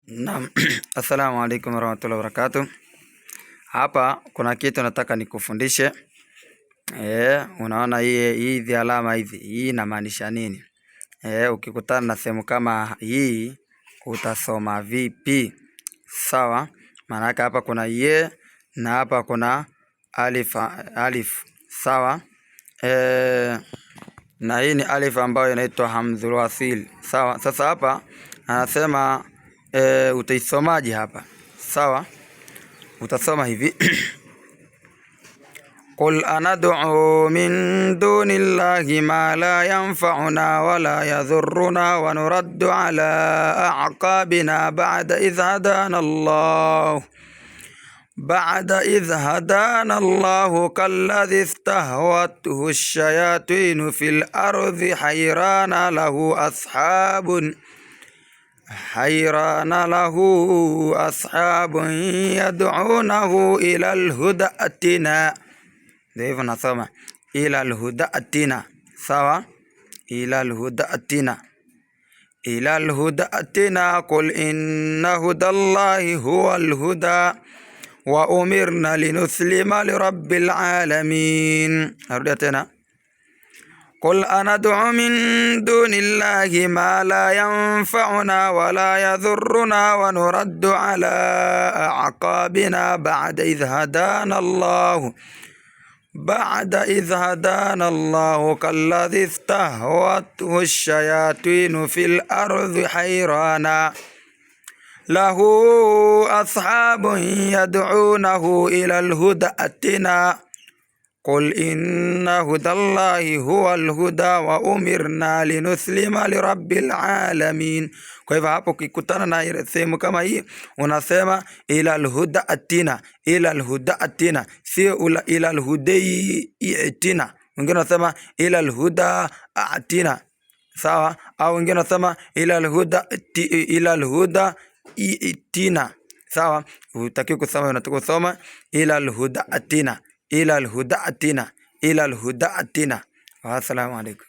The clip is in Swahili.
Naam. Assalamu alaikum warahmatullahi wabarakatuh. Hapa kuna kitu nataka nikufundishe. Unaona hizi alama hizi, hii inamaanisha nini? Ukikutana na sehemu kama hii utasoma vipi? Sawa? Maana hapa kuna ye na hapa kuna alif. Sawa? Na hii ni alif ambayo inaitwa hamzul wasil. Sawa? Sasa hapa anasema utaisomaje hapa? Sawa? Utasoma hivi. Qul anad'u min dunillahi ma la yanfa'una wa la yadhurruna wa nuraddu ala a'qabina ba'da idh hadana Allah kalladhi istahwathu ash-shayatin fil ardi hayrana lahu ashabun yad'unahu ila al-huda atina. Hivyo nasoma ila al-huda atina. Sawa? Ila al-huda atina. Qul inna hudallahi huwa al-huda wa umirna linuslima lirabbil alamin. Narudia tena. Qul anad'u min dunillahi ma la yanfa'una wa la yadhurruna wa nuraddu ala a'qabina ba'da idh hadana Allah kalladhi istahwathu ash-shayatin fil ardi hayrana lahu ashabun yad'unahu ila al-huda atina. Qul inna hudallahi huwa al-huda wa umirna linuslima lirabbil alamin. Kwa hivyo hapo ukikutana na sehemu kama hii unasema ila al-huda atina, ila al-huda atina, sio ila al-hudai atina. Wengine wanasema ila al-huda atina. Sawa? Au wengine wanasema ila al-huda atina. Sawa? Utaki kusema, unataka kusoma ila al-huda atina, ila al-huda atina, ila al-huda atina. Wa assalamu alaikum.